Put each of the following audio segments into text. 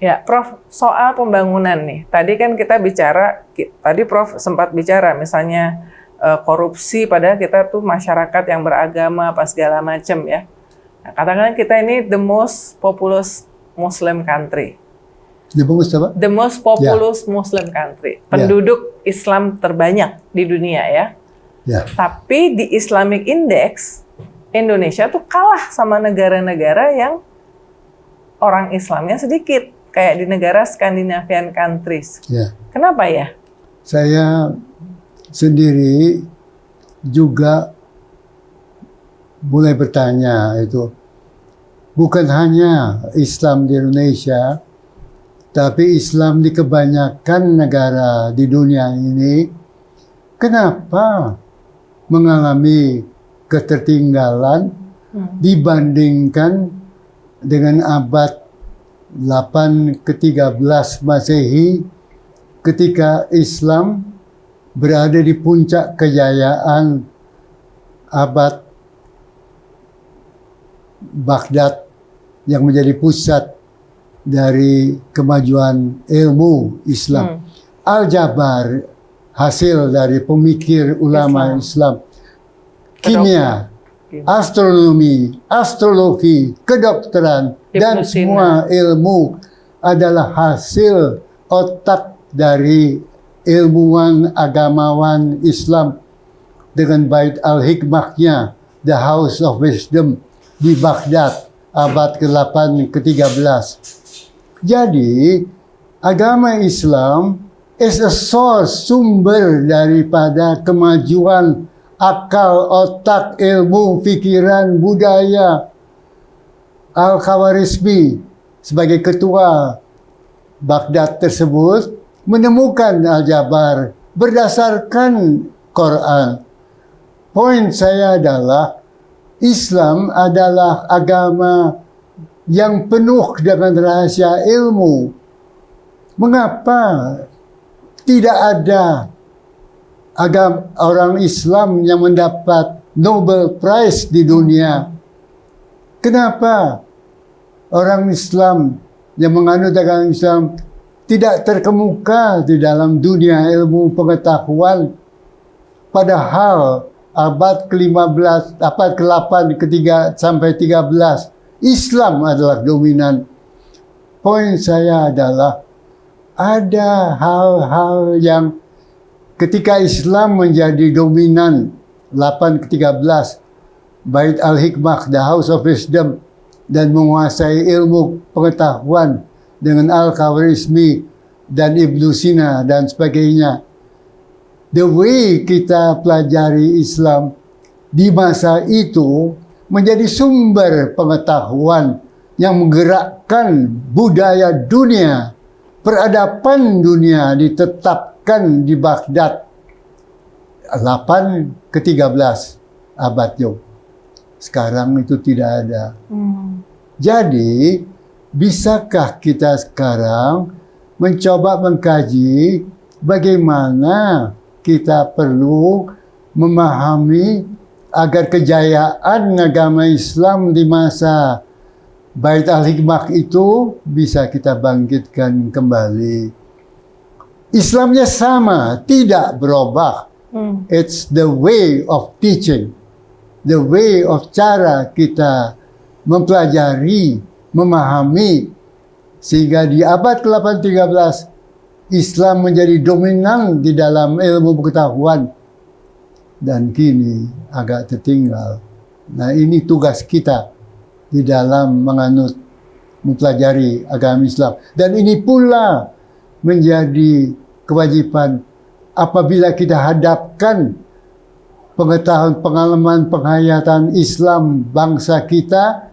Ya, Prof, soal pembangunan nih. Tadi kan kita bicara, tadi Prof sempat bicara misalnya korupsi, padahal kita tuh masyarakat yang beragama apa segala macam ya. Nah, katakan kita ini the most populous Muslim country. The most apa? The most populous Muslim country. Penduduk Islam terbanyak di dunia ya. Tapi di Islamic Index, Indonesia tuh kalah sama negara-negara yang orang Islamnya sedikit. Kayak di negara Scandinavian countries. Kenapa ya? Saya sendiri juga mulai bertanya itu. Bukan hanya Islam di Indonesia, tapi Islam di kebanyakan negara di dunia ini, kenapa mengalami ketertinggalan dibandingkan dengan abad 8 ke 13 Masehi, ketika Islam berada di puncak kejayaan abad Baghdad yang menjadi pusat dari kemajuan ilmu Islam. Al-Jabar hasil dari pemikir ulama Islam. Kimia, astronomi, astrologi, kedokteran, dan semua ilmu adalah hasil otak dari ilmuwan agamawan Islam dengan Bait al-Hikmahnya, The House of Wisdom di Baghdad abad ke-8 ke-13. Jadi agama Islam is a source, sumber daripada kemajuan akal, otak, ilmu, pikiran, budaya. Al-Khawarizmi sebagai ketua Baghdad tersebut menemukan Al-Jabar berdasarkan Quran. Poin saya adalah Islam adalah agama yang penuh dengan rahasia ilmu. Mengapa tidak ada agama orang Islam yang mendapat Nobel Prize di dunia? Kenapa orang Islam yang menganut agama Islam tidak terkemuka di dalam dunia ilmu pengetahuan? Padahal abad ke-15, abad ke-8, ke-3 sampai 13, Islam adalah dominan. Poin saya adalah ada hal-hal yang ketika Islam menjadi dominan 8 ke 13, Bait al-Hikmah, The House of Wisdom, dan menguasai ilmu pengetahuan dengan Al-Khawarizmi dan Ibnu Sina dan sebagainya. The way kita pelajari Islam di masa itu menjadi sumber pengetahuan yang menggerakkan budaya dunia, peradaban dunia ditetapkan di Baghdad 8 ke 13 abad itu. Sekarang itu tidak ada. Jadi, bisakah kita sekarang mencoba mengkaji bagaimana kita perlu memahami agar kejayaan agama Islam di masa Bait al-Hikmah itu bisa kita bangkitkan kembali. Islamnya sama, tidak berubah. It's the way of teaching. The way of cara kita mempelajari, memahami, sehingga di abad ke-8-13 Islam menjadi dominan di dalam ilmu pengetahuan dan kini agak tertinggal. Nah, ini tugas kita di dalam mempelajari agama Islam, dan ini pula menjadi kewajiban apabila kita hadapkan pengetahuan, pengalaman, penghayatan Islam bangsa kita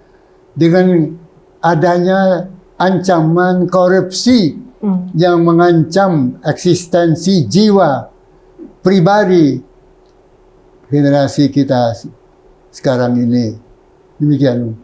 dengan adanya ancaman korupsi yang mengancam eksistensi jiwa pribadi generasi kita sekarang ini. Demikian.